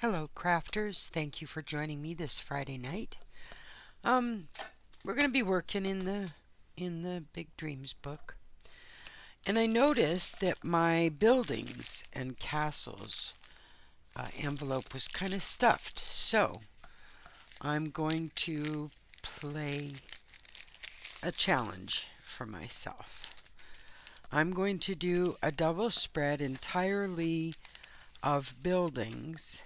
Hello, crafters. Thank you for joining me this Friday night. We're going to be working in the Big Dreams book. And I noticed that my buildings and castles envelope was kind of stuffed. So, I'm going to play a challenge for myself. I'm going to do a double spread entirely of buildings.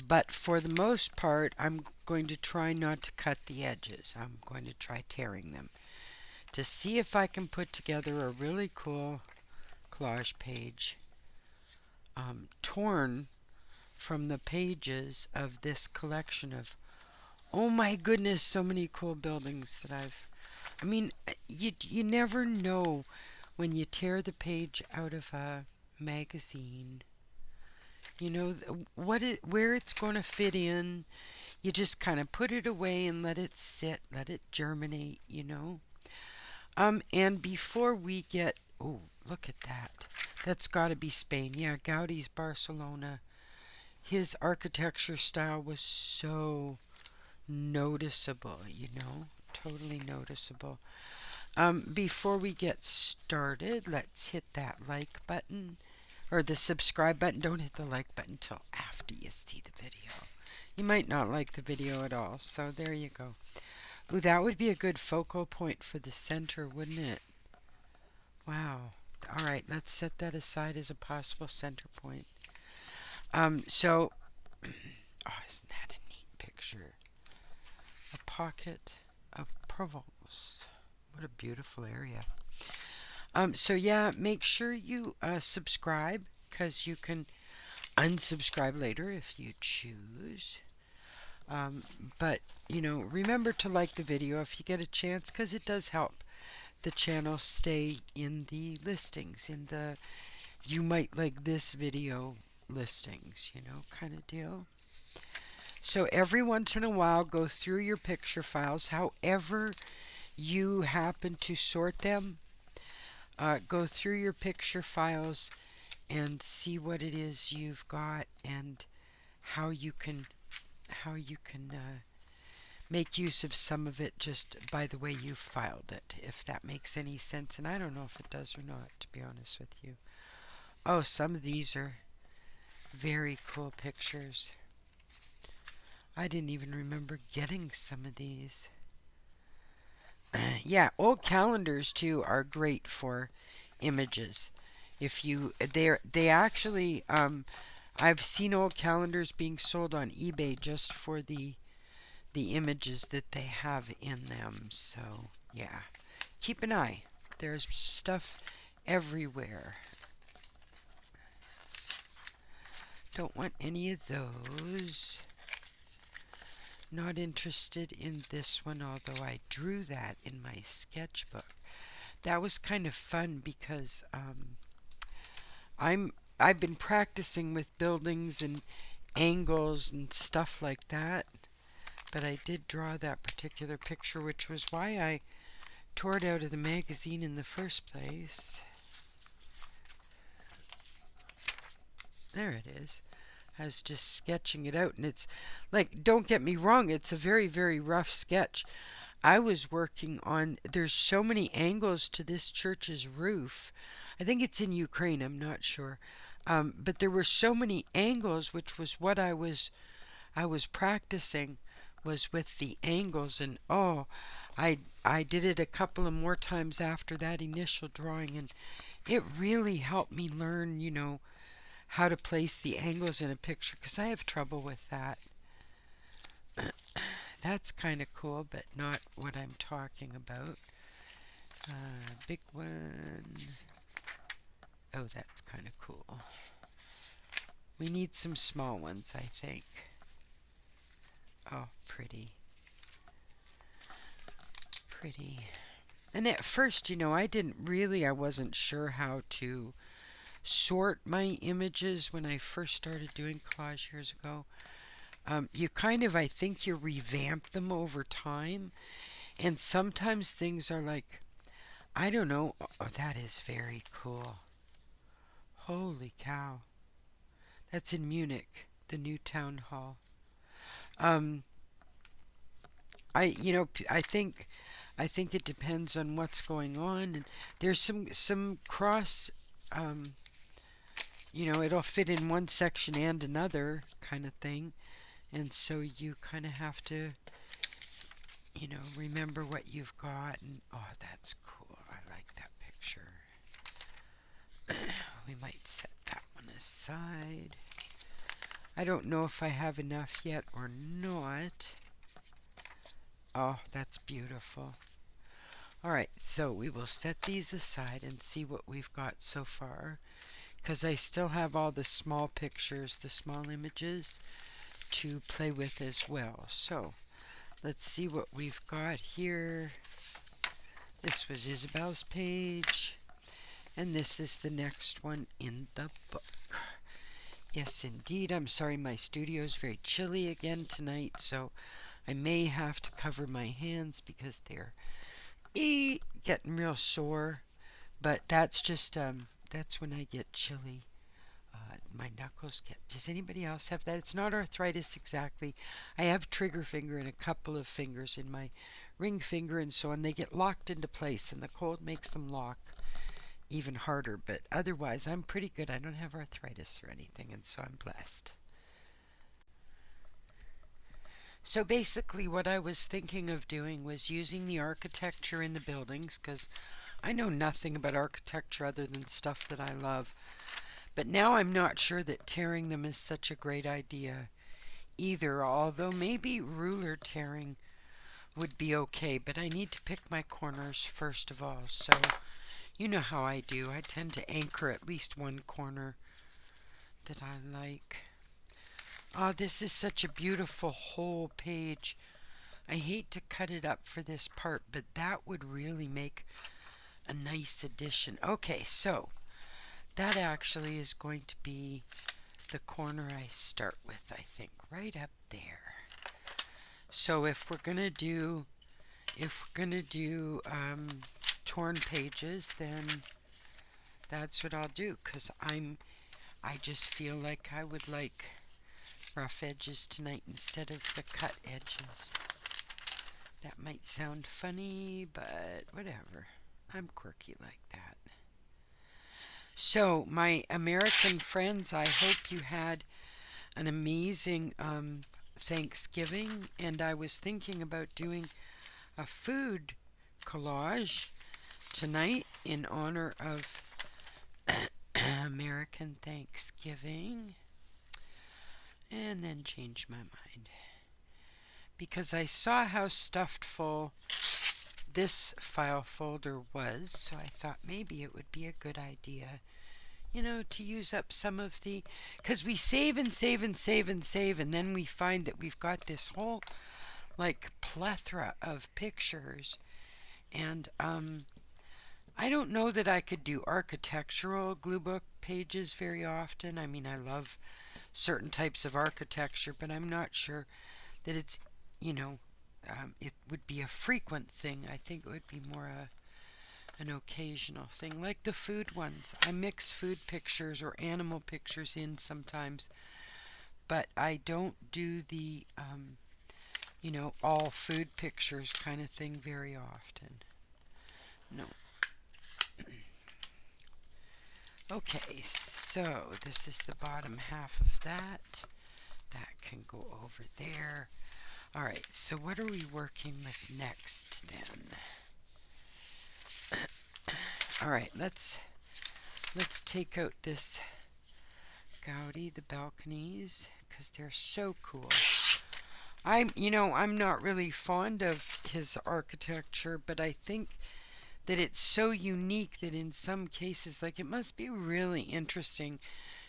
But for the most part, I'm going to try not to cut the edges. I'm going to try tearing them to see if I can put together a really cool collage page torn from the pages of this collection of, oh my goodness, so many cool buildings that you never know when you tear the page out of a magazine. You know where it's going to fit in. You just kind of put it away and let it sit, let it germinate. And before we get, oh, look at that. That's got to be Spain. Yeah, Gaudi's Barcelona. His architecture style was so noticeable. Totally noticeable. Before we get started, let's hit that like button or the subscribe button. Don't hit the like button until after you see the video. You might not like the video at all, so there you go. Ooh, that would be a good focal point for the center, wouldn't it? Wow. All right, let's set that aside as a possible center point. So, oh, isn't that a neat picture? A pocket of Provence. What a beautiful area. So yeah, make sure you subscribe, because you can unsubscribe later if you choose. But, remember to like the video if you get a chance, because it does help the channel stay in the listings, in the you might like this video listings, kind of deal. So every once in a while, go through your picture files, however you happen to sort them. Go through your picture files and see what it is you've got and how you can make use of some of it just by the way you filed it, if that makes any sense. And I don't know if it does or not, to be honest with you. Oh, some of these are very cool pictures. I didn't even remember getting some of these. Yeah, old calendars too are great for images. If you they actually I've seen old calendars being sold on eBay just for the images that they have in them. So, yeah. Keep an eye. There's stuff everywhere. Don't want any of those. Not interested in this one, although I drew that in my sketchbook. That was kind of fun because I've been practicing with buildings and angles and stuff like that. But I did draw that particular picture, which was why I tore it out of the magazine in the first place. There it is. I was just sketching it out, and it's like, don't get me wrong, it's a very, very rough sketch. I was working on, there's so many angles to this church's roof. I think it's in Ukraine, I'm not sure. But there were so many angles, which was what I was practicing, was with the angles. And oh, I did it a couple of more times after that initial drawing, and it really helped me learn, how to place the angles in a picture, because I have trouble with that. That's kind of cool, but not what I'm talking about. Big one. Oh, that's kind of cool. We need some small ones, I think. Oh, pretty. Pretty. And at first, I wasn't sure how to sort my images when I first started doing collage years ago. I think you revamp them over time. And sometimes things are like, I don't know. Oh, that is very cool. Holy cow. That's in Munich, the new town hall. Um, I think it depends on what's going on, and there's some cross. Um, it'll fit in one section and another kind of thing, and so you kind of have to, remember what you've got. And oh, that's cool. I like that picture. We might set that one aside. I don't know if I have enough yet or not. Oh, that's beautiful. All right, so we will set these aside and see what we've got so far, because I still have all the small pictures, the small images to play with as well. So let's see what we've got here. This was Isabel's page, and this is the next one in the book. Yes, indeed. I'm sorry my studio is very chilly again tonight, so I may have to cover my hands because they're getting real sore. But that's just that's when I get chilly. My knuckles get. Does anybody else have that? It's not arthritis exactly. I have trigger finger and a couple of fingers in my ring finger and so on. They get locked into place, and the cold makes them lock even harder. But otherwise, I'm pretty good. I don't have arthritis or anything, and so I'm blessed. So basically, what I was thinking of doing was using the architecture in the buildings, because I know nothing about architecture other than stuff that I love. But now I'm not sure that tearing them is such a great idea either, although maybe ruler tearing would be okay. But I need to pick my corners first of all. So you know how I do. I tend to anchor at least one corner that I like. Oh, this is such a beautiful whole page. I hate to cut it up for this part, but that would really make a nice addition. Okay, so that actually is going to be the corner I start with, I think, right up there. So if we're gonna do torn pages, then that's what I'll do, because I just feel like I would like rough edges tonight instead of the cut edges. That might sound funny, but whatever. I'm quirky like that. So, my American friends, I hope you had an amazing Thanksgiving, and I was thinking about doing a food collage tonight in honor of American Thanksgiving, and then change my mind because I saw how stuffed full this file folder was, so I thought maybe it would be a good idea, to use up some of the, because we save and save and save and save, and then we find that we've got this whole like plethora of pictures, and I don't know that I could do architectural Gluebook pages very often. I mean, I love certain types of architecture, but I'm not sure that it's, it would be a frequent thing. I think it would be more an occasional thing, like the food ones. I mix food pictures or animal pictures in sometimes, but I don't do the, all food pictures kind of thing very often. No. Okay, so this is the bottom half of that. That can go over there. All right, so what are we working with next then? All right, let's take out this Gaudi, the balconies, because they're so cool. I'm not really fond of his architecture, but I think that it's so unique that in some cases, like, it must be really interesting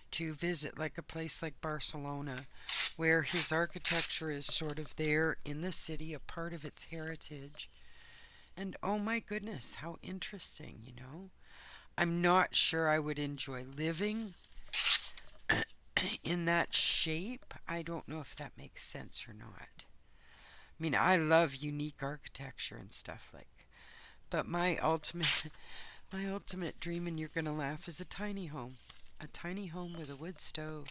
to visit like a place like Barcelona, where his architecture is sort of there in the city, a part of its heritage. And oh my goodness, how interesting, I'm not sure I would enjoy living in that shape. I don't know if that makes sense or not. I mean, I love unique architecture and stuff like, but my ultimate dream, and you're gonna laugh, is a tiny home with a wood stove.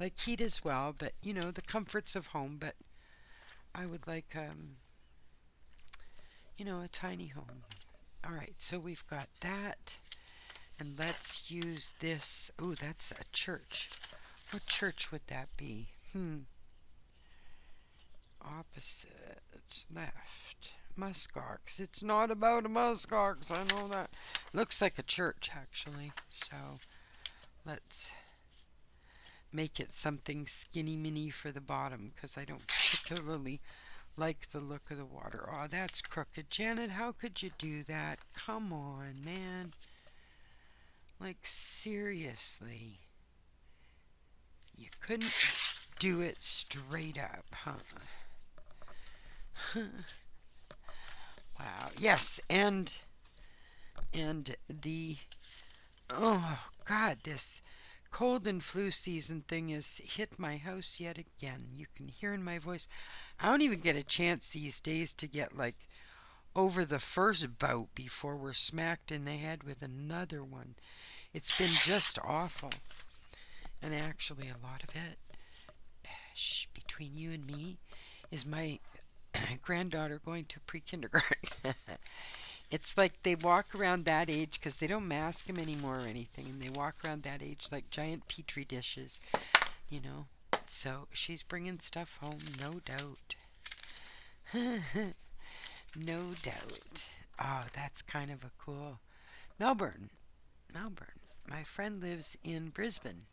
like heat as well, but you know, the comforts of home, but I would like, you know, a tiny home. All right, so we've got that, and let's use this. Oh, that's a church. What church would that be? Opposite, left. Muskox. It's not about a muskox, I know that. Looks like a church, actually. So, let's make it something skinny mini for the bottom, because I don't particularly like the look of the water. Oh, that's crooked. Janet, how could you do that? Come on, man. Like, seriously. You couldn't do it straight up, huh? Wow. Yes, and the oh God, this cold and flu season thing has hit my house yet again. You can hear in my voice. I don't even get a chance these days to get like over the first bout before we're smacked in the head with another one. It's been just awful. And actually a lot of it, between you and me, is my granddaughter going to pre-kindergarten. It's like they walk around that age because they don't mask them anymore or anything, and they walk around that age like giant petri dishes, you know. So she's bringing stuff home, no doubt. No doubt. Oh, that's kind of a cool. Melbourne. Melbourne. My friend lives in Brisbane,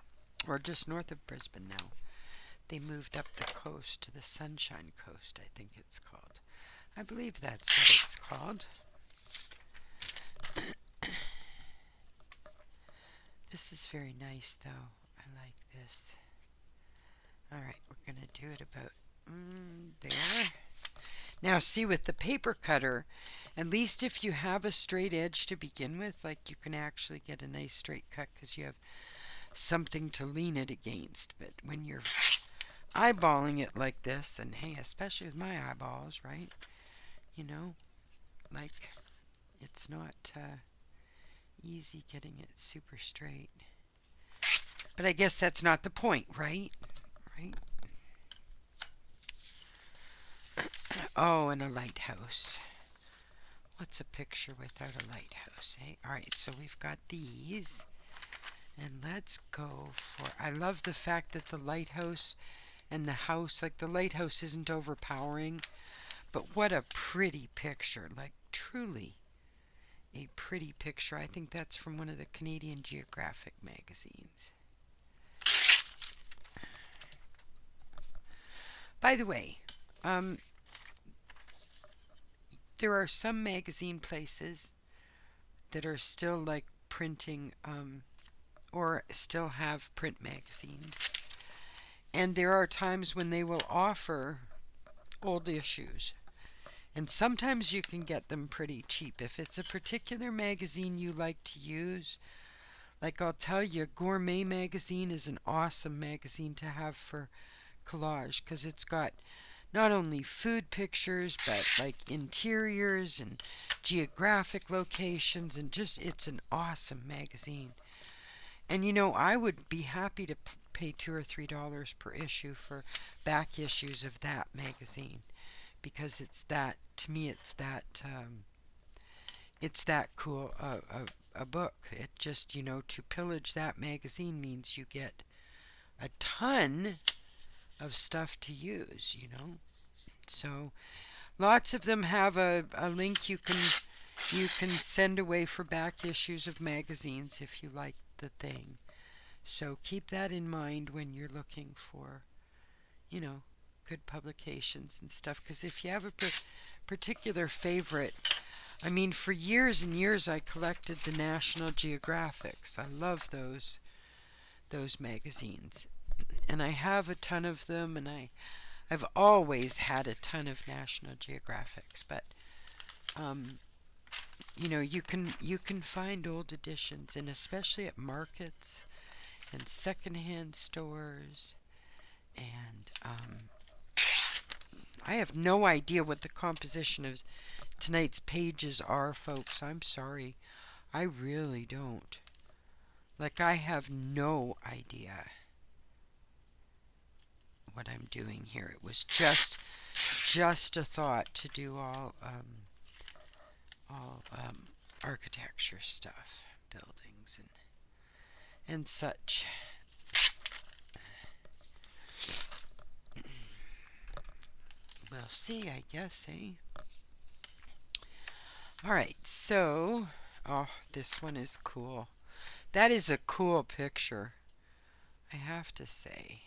or just north of Brisbane now. They moved up the coast to the Sunshine Coast, I think it's called. I believe that's what it's called. This is very nice, though. I like this. Alright, we're going to do it about there. Now, see, with the paper cutter, at least if you have a straight edge to begin with, like you can actually get a nice straight cut because you have something to lean it against. But when you're eyeballing it like this, and hey, especially with my eyeballs, right? You know, like it's not easy getting it super straight. But I guess that's not the point, right? Right? Oh, and a lighthouse. What's a picture without a lighthouse, eh? Alright, so we've got these. And let's go for... I love the fact that the lighthouse and the house, like the lighthouse isn't overpowering. But what a pretty picture. Like, truly a pretty picture. I think that's from one of the Canadian Geographic magazines. By the way, there are some magazine places that are still like printing or still have print magazines. And there are times when they will offer old issues. And sometimes you can get them pretty cheap. If it's a particular magazine you like to use, like I'll tell you, Gourmet Magazine is an awesome magazine to have for collage because it's got not only food pictures but like interiors and geographic locations, and just it's an awesome magazine. And you know, I would be happy to pay $2 or $3 per issue for back issues of that magazine because it's that, to me it's that cool a book. It just, you know, to pillage that magazine means you get a ton of stuff to use, you know. So lots of them have a link you can send away for back issues of magazines if you like the thing. So keep that in mind when you're looking for, you know, good publications and stuff. Because if you have a particular favorite, I mean, for years and years I collected the National Geographics. I love those magazines. And I have a ton of them, and I've always had a ton of National Geographics, but you know, you can find old editions, and especially at markets and secondhand stores. And I have no idea what the composition of tonight's pages are, folks. I'm sorry. I really don't. Like, I have no idea. what I'm doing here. It was just a thought to do all architecture stuff, buildings and such. We'll see, I guess, eh? Alright, so, oh, this one is cool. That is a cool picture, I have to say.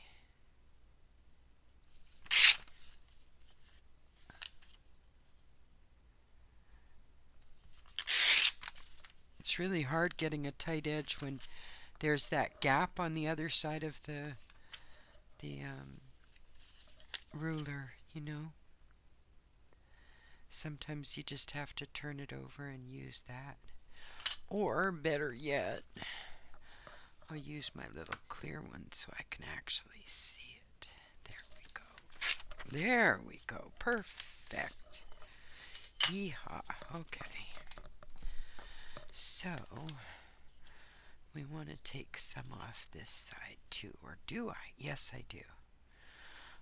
It's really hard getting a tight edge when there's that gap on the other side of the ruler, you know. Sometimes you just have to turn it over and use that. Or, better yet, I'll use my little clear one so I can actually see it. There we go. There we go. Perfect. Yeehaw. Okay. So, we want to take some off this side too. Or do I? Yes, I do.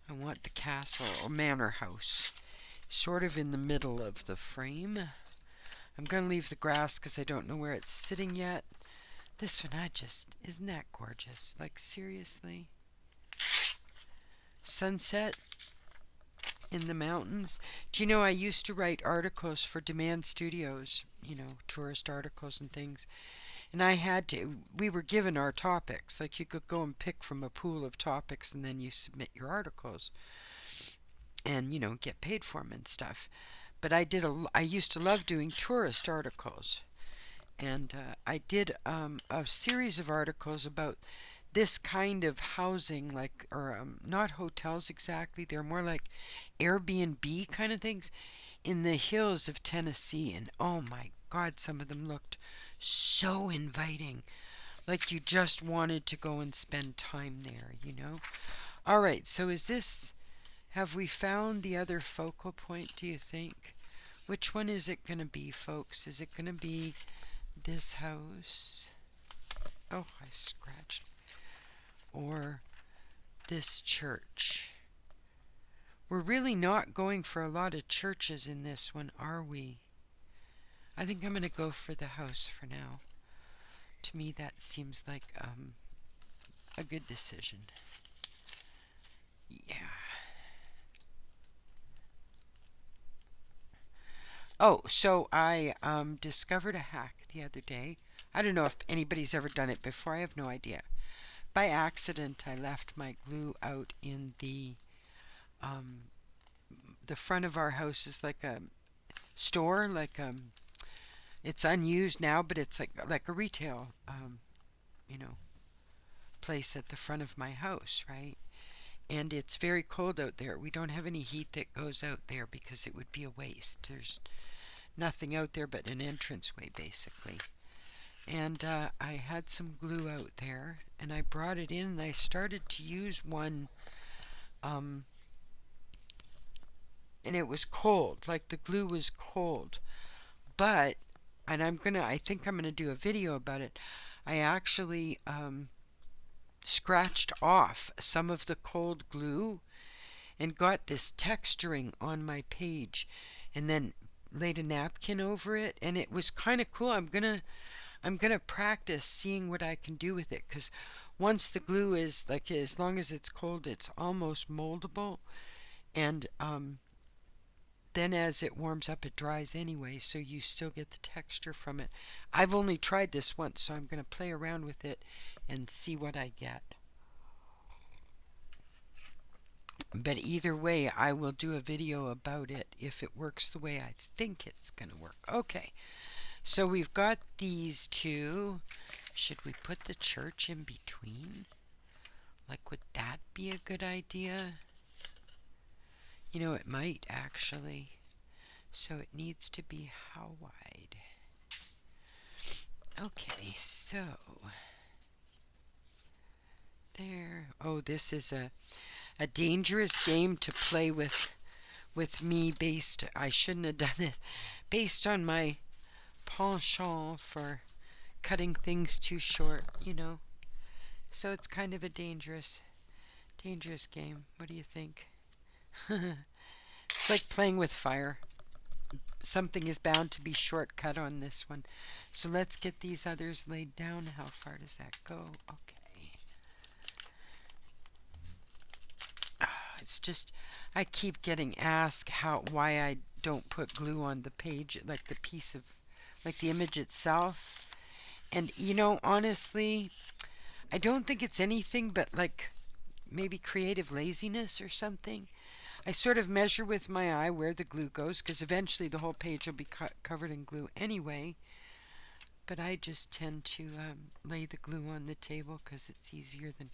I want the castle or manor house sort of in the middle of the frame. I'm going to leave the grass because I don't know where it's sitting yet. This one, isn't that gorgeous? Like, seriously? Sunset in the mountains. Do you know, I used to write articles for Demand Studios, you know, tourist articles and things. And we were given our topics. Like, you could go and pick from a pool of topics and then you submit your articles. And, you know, get paid for them and stuff. But I used to love doing tourist articles. And I did a series of articles about this kind of housing, like, or not hotels exactly. They're more like Airbnb kind of things in the hills of Tennessee. And oh my God, some of them looked so inviting. Like you just wanted to go and spend time there, you know? All right, so have we found the other focal point, do you think? Which one is it going to be, folks? Is it going to be this house? Oh, I scratched. Or this church? We're really not going for a lot of churches in this one, are we? I think I'm going to go for the house for now. To me, that seems like a good decision. Yeah. Oh, so I discovered a hack the other day. I don't know if anybody's ever done it before. I have no idea. By accident, I left my glue out in the front of our house is like a store, like it's unused now, but it's like a retail, you know, place at the front of my house, right? And it's very cold out there. We don't have any heat that goes out there because it would be a waste. There's nothing out there but an entranceway, basically. And I had some glue out there, and I brought it in, and I started to use one, and it was cold, like the glue was cold. But, and I think I'm gonna do a video about it. I actually scratched off some of the cold glue and got this texturing on my page, and then laid a napkin over it, and it was kind of cool. I'm gonna practice seeing what I can do with it, because once the glue is, like, as long as it's cold, it's almost moldable, and then as it warms up, it dries anyway, so you still get the texture from it. I've only tried this once, so I'm gonna play around with it and see what I get. But either way, I will do a video about it if it works the way I think it's gonna work. Okay. So we've got these two. Should we put the church in between? Like, would that be a good idea? You know, it might actually. So it needs to be how wide? Okay, so there. Oh, this is a dangerous game to play with me based. I shouldn't have done this. Based on my penchant for cutting things too short, you know. So it's kind of a dangerous Dangerous game. What do you think? It's like playing with fire. Something is bound to be shortcut on this one. So let's get these others laid down. How far does that go? Okay. It's just, I keep getting asked why I don't put glue on the page, like the piece of, like the image itself. And you know, honestly, I don't think it's anything but like maybe creative laziness or something. I sort of measure with my eye where the glue goes because eventually the whole page will be covered in glue anyway. But I just tend to lay the glue on the table because it's easier than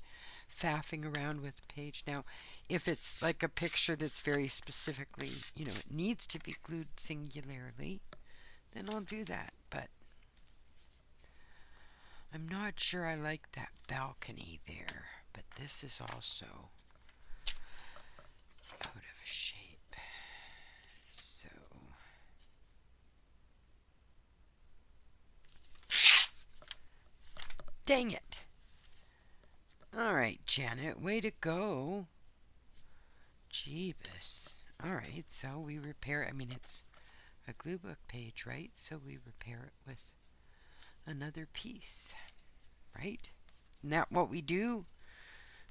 faffing around with the page. Now, if it's like a picture that's very specifically, you know, it needs to be glued singularly, then I'll do that. But I'm not sure I like that balcony there. But this is also out of shape. So dang it. Alright, Janet, way to go. Jeebus. Alright, so we repair it. I mean, it's a Gluebook page, right? So we repair it with another piece, right? Isn't that what we do,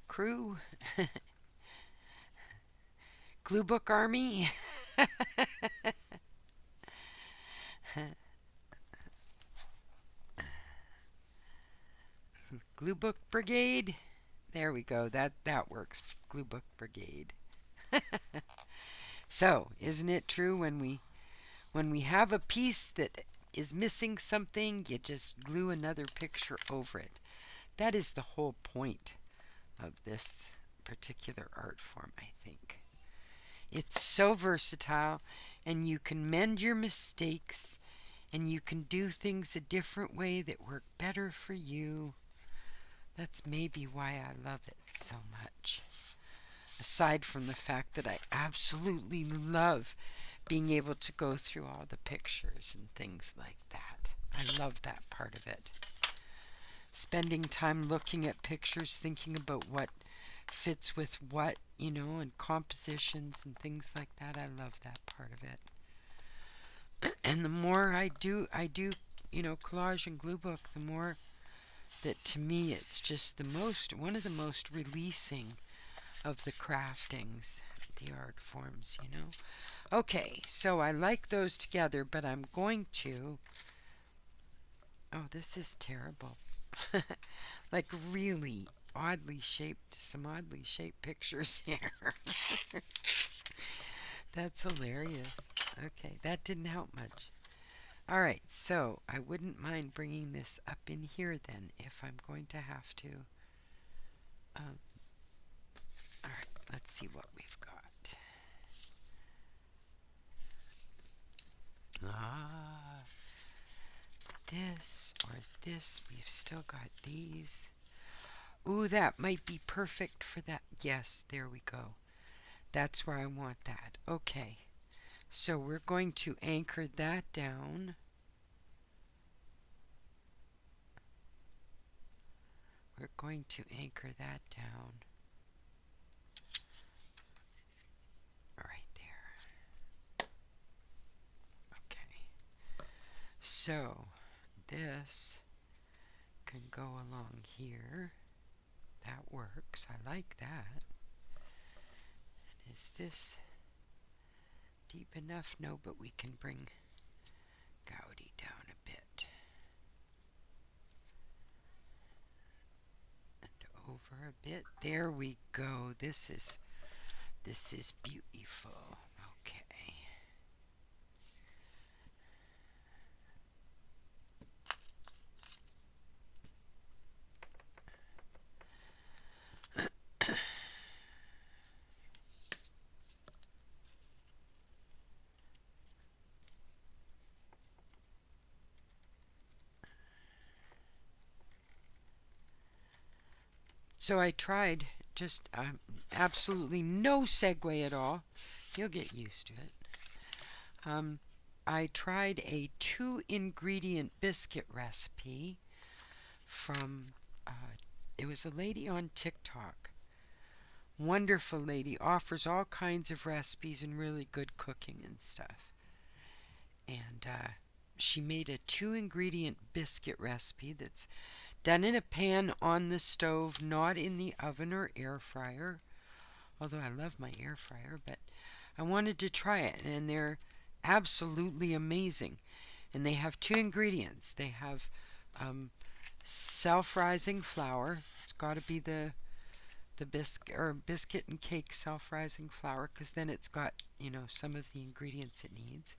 crew? Gluebook army? Gluebook brigade? There we go. That works. Gluebook brigade. So, isn't it true when we have a piece that is missing something, you just glue another picture over it. That is the whole point of this particular art form, I think. It's so versatile, and you can mend your mistakes, and you can do things a different way that work better for you. That's maybe why I love it so much. Aside from the fact that I absolutely love being able to go through all the pictures and things like that. I love that part of it. Spending time looking at pictures, thinking about what fits with what, you know, and compositions and things like that. I love that part of it. And the more I do, you know, collage and Gluebook, the more that to me it's just one of the most releasing of the craftings, the art forms, you know. Okay, so I like those together, but I'm going to, oh, this is terrible. Like really some oddly shaped pictures here. That's hilarious. Okay, that didn't help much. Alright, so I wouldn't mind bringing this up in here then if I'm going to have to. Alright, let's see what we've got. This or this. We've still got these. Ooh, that might be perfect for that. Yes, there we go. That's where I want that. Okay. So we're going to anchor that down. We're going to anchor that down right there. Okay. So this can go along here. That works. I like that. And is this deep enough? No, but we can bring Gaudi down a bit. And over a bit. There we go. This is beautiful. Okay. So I tried just absolutely no segue at all. You'll get used to it. I tried a 2-ingredient biscuit recipe from, it was a lady on TikTok Wonderful lady, offers all kinds of recipes and really good cooking and stuff. And she made a 2 ingredient biscuit recipe that's done in a pan on the stove, not in the oven or air fryer. Although I love my air fryer, but I wanted to try it, and they're absolutely amazing. And they have 2 ingredients. They have self-rising flour. It's got to be the biscuit and cake self-rising flour, because then it's got, some of the ingredients it needs.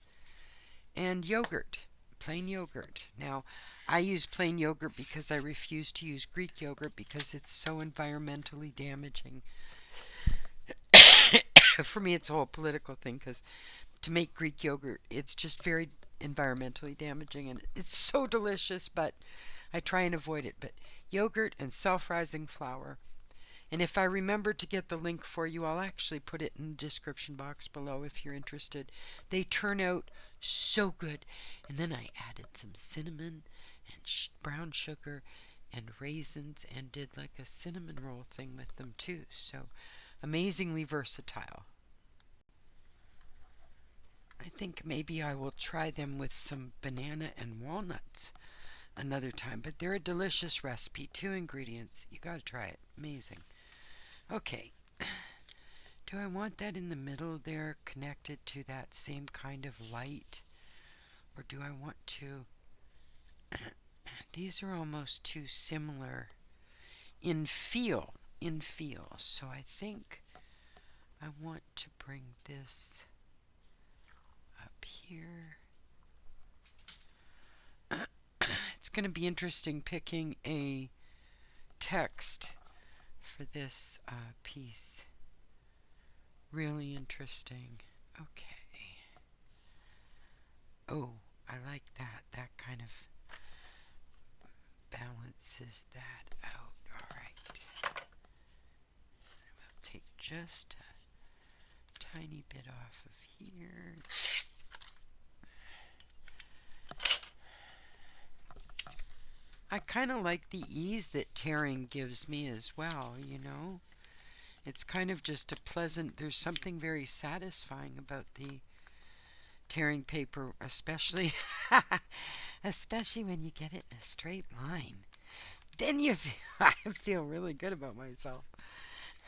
And yogurt, plain yogurt. Now, I use plain yogurt because I refuse to use Greek yogurt because it's so environmentally damaging. For me, it's a whole political thing, because to make Greek yogurt, it's just very environmentally damaging, and it's so delicious, but I try and avoid it. But yogurt and self-rising flour. And if I remember to get the link for you, I'll actually put it in the description box below if you're interested. They turn out so good. And then I added some cinnamon and brown sugar and raisins and did like a cinnamon roll thing with them too. So amazingly versatile. I think maybe I will try them with some banana and walnuts another time. But they're a delicious recipe. 2 ingredients. You gotta try it. Amazing. Okay. Do I want that in the middle there connected to that same kind of light? Or do I want to... These are almost too similar in feel. So I think I want to bring this up here. It's going to be interesting picking a text for this piece. Really interesting. Okay. Oh, I like that. That kind of balances that out. Alright. We'll take just a tiny bit off of here. I kind of like the ease that tearing gives me as well, It's kind of just a pleasant, there's something very satisfying about the tearing paper, especially when you get it in a straight line. Then I feel really good about myself.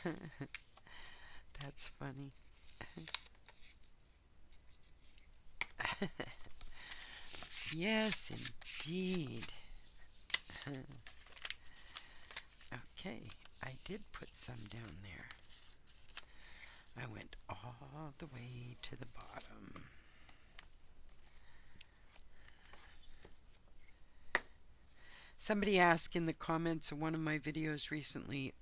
That's funny. Yes, indeed. Okay, I did put some down there. I went all the way to the bottom. Somebody asked in the comments of one of my videos recently,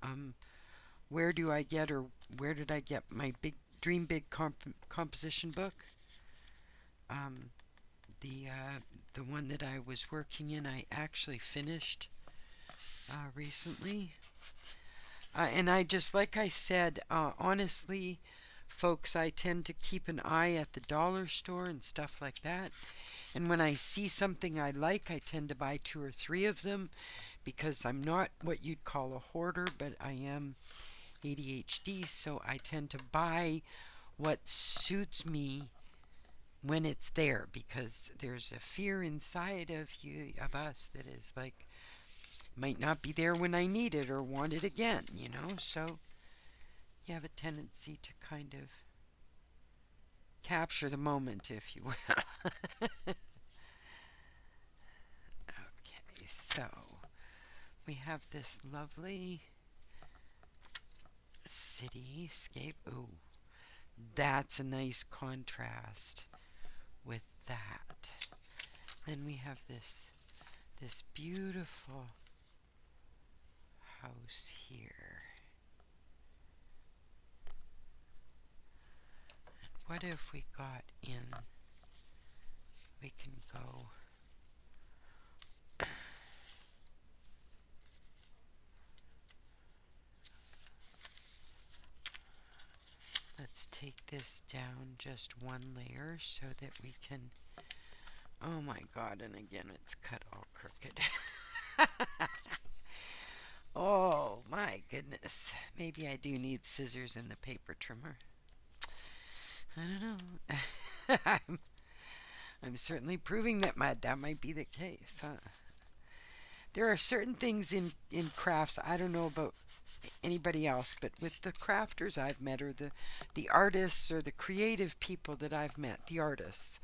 where did I get my Dream Big composition book? The one that I was working in, I actually finished recently. And I just, like I said, honestly, folks, I tend to keep an eye at the dollar store and stuff like that. And when I see something I like, I tend to buy 2 or 3 of them, because I'm not what you'd call a hoarder, but I am ADHD, so I tend to buy what suits me when it's there, because there's a fear inside of us that is like, might not be there when I need it or want it again, so you have a tendency to kind of capture the moment, if you will. Okay, so we have this lovely cityscape. Ooh, that's a nice contrast with that. Then we have this beautiful house here. What if we got in, we can go, let's take this down just 1 layer so that we can, oh my god, and again it's cut all crooked. Oh my goodness. goodness. Maybe I do need scissors and the paper trimmer. I don't know. I'm certainly proving that that might be the case, huh? There are certain things in crafts, I don't know about anybody else, but with the crafters I've met, or the artists or the creative people that I've met, the artists,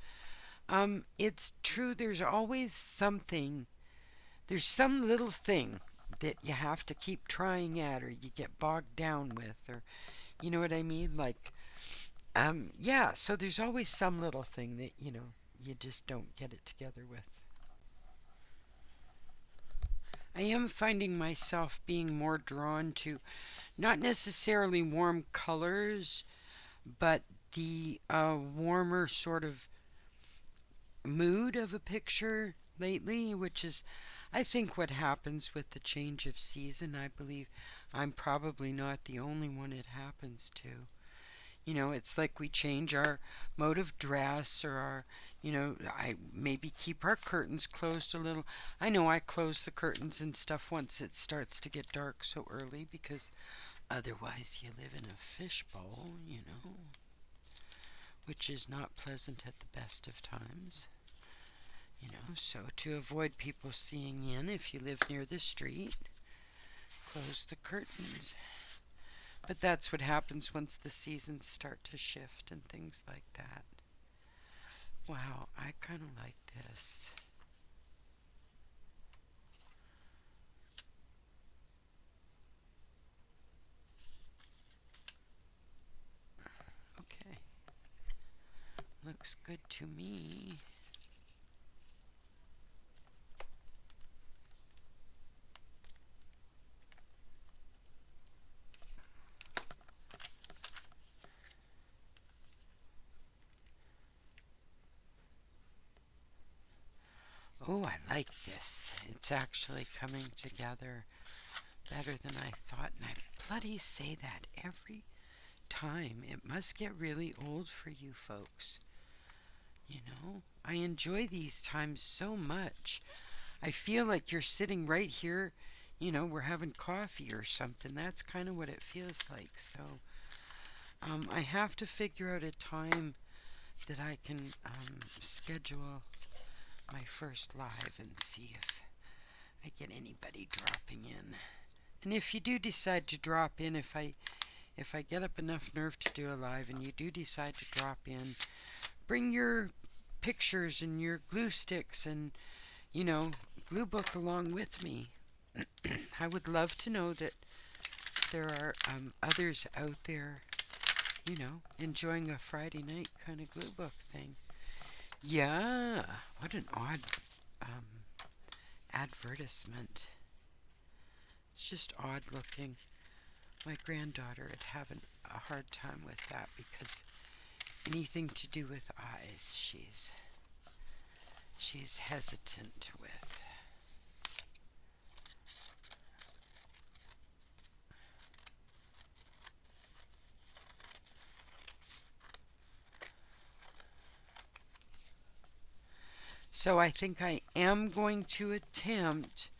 it's true. There's some little thing that you have to keep trying at, or you get bogged down with, or you know what I mean? Like, yeah. So there's always some little thing that you just don't get it together with. I am finding myself being more drawn to not necessarily warm colors, but the warmer sort of mood of a picture lately, which is, I think, what happens with the change of season. I believe I'm probably not the only one it happens to. It's like we change our mode of dress, or I maybe keep our curtains closed a little. I know I close the curtains and stuff once it starts to get dark so early, because otherwise you live in a fishbowl, which is not pleasant at the best of times. So to avoid people seeing in, if you live near the street, close the curtains. But that's what happens once the seasons start to shift and things like that. Wow, I kind of like this. Okay, looks good to me. Oh, I like this. It's actually coming together better than I thought, and I bloody say that every time. It must get really old for you folks. I enjoy these times so much. I feel like you're sitting right here, we're having coffee or something. That's kind of what it feels like. So, I have to figure out a time that I can schedule my first live and see if I get anybody dropping in. And if you do decide to drop in, if I get up enough nerve to do a live and you do decide to drop in, bring your pictures and your glue sticks and, Gluebook along with me. I would love to know that there are others out there, enjoying a Friday night kind of Gluebook thing. Yeah, what an odd um, advertisement. It's just odd looking. My granddaughter would have a hard time with that, because anything to do with eyes, she's hesitant with. So I think I am going to attempt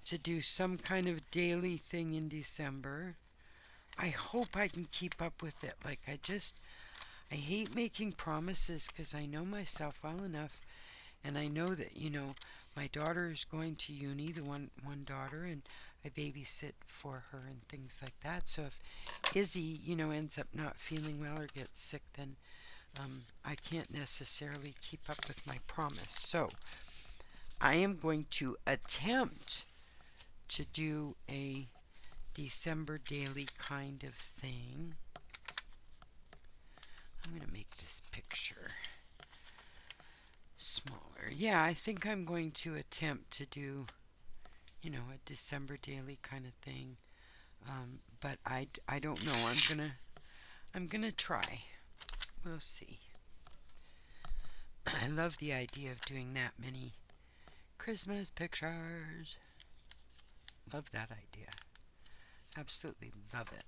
to do some kind of daily thing in December. I hope I can keep up with it. Like, I hate making promises, because I know myself well enough, and I know that, my daughter is going to uni, the one daughter, and I babysit for her and things like that. So if Izzy, ends up not feeling well or gets sick, then I can't necessarily keep up with my promise. So I am going to attempt to do a December daily kind of thing. I'm going to make this picture smaller. Yeah, I think I'm going to attempt to do, a December daily kind of thing. But I don't know. I'm gonna try. We'll see. I love the idea of doing that many Christmas pictures. Love that idea. Absolutely love it.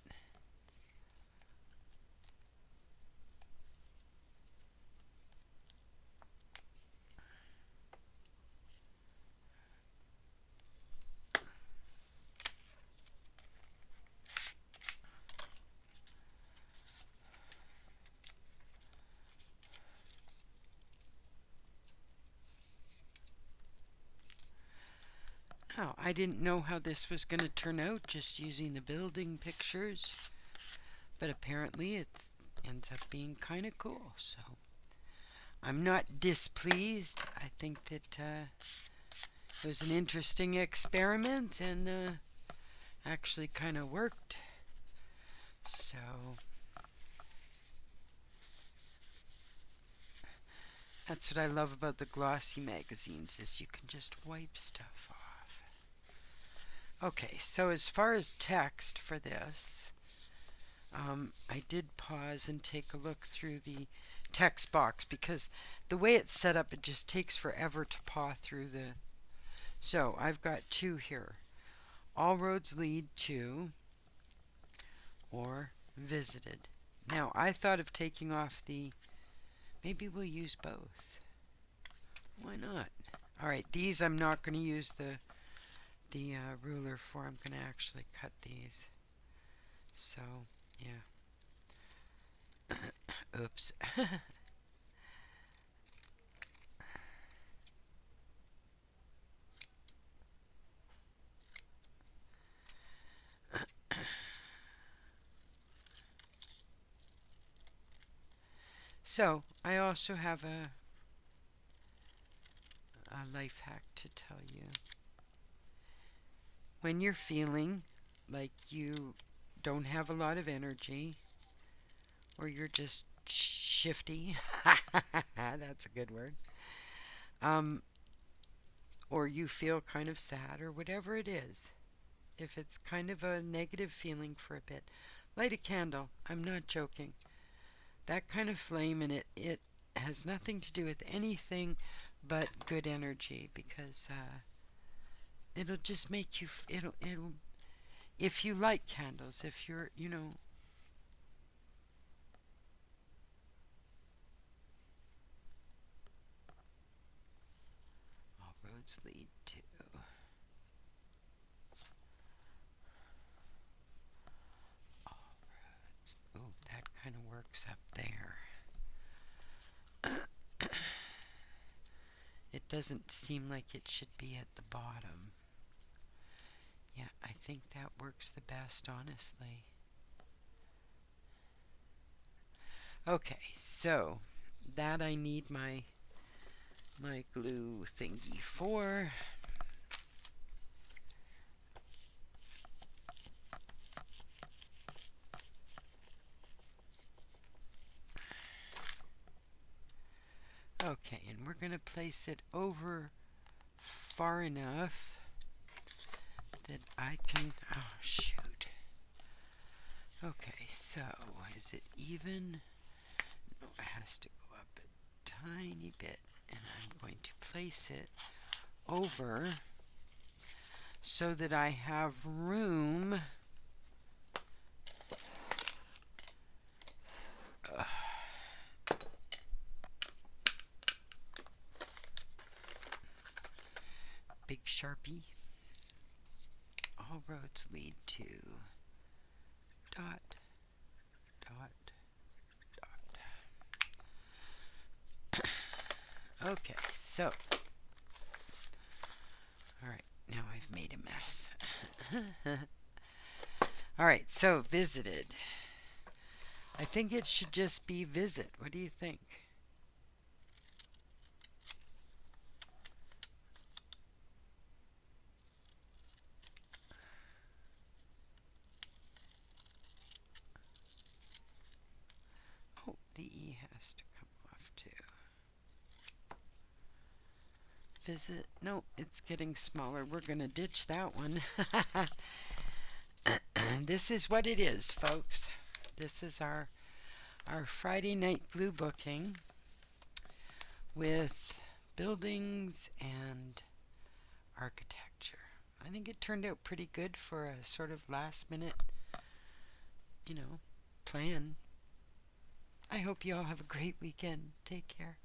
Wow, I didn't know how this was going to turn out just using the building pictures, but apparently it ends up being kind of cool, so I'm not displeased. I think that it was an interesting experiment and actually kind of worked. So that's what I love about the glossy magazines, is you can just wipe stuff off. Okay, so as far as text for this, I did pause and take a look through the text box because the way it's set up, it just takes forever to paw through the... So I've got two here. All roads lead to, or visited. Now I thought of taking off the... Maybe we'll use both. Why not? Alright, these I'm not going to use the ruler for. I'm going to actually cut these. So, yeah. Oops. So, I also have a life hack to tell you. When you're feeling like you don't have a lot of energy, or you're just shifty, that's a good word, or you feel kind of sad, or whatever it is, if it's kind of a negative feeling for a bit, light a candle. I'm not joking. That kind of flame in it has nothing to do with anything but good energy, because it'll just make you, it'll, if you like candles, if you're, all roads lead to, all roads, oh, that kind of works up there. It doesn't seem like it should be at the bottom. Yeah, I think that works the best, honestly. Okay, so that I need my glue thingy for. Okay, and we're going to place it over far enough that I can, oh shoot. Okay, so is it even? No, it has to go up a tiny bit, and I'm going to place it over so that I have room big Sharpie. All roads lead to dot, dot, dot. Okay, so, alright, now I've made a mess. Alright, so visited. I think it should just be visit. What do you think? Oh, the E has to come off too. Visit. No, it's getting smaller. We're going to ditch that one. This is what it is, folks. This is our Friday night glue booking with buildings and architecture. I think it turned out pretty good for a sort of last minute, plan. I hope you all have a great weekend. Take care.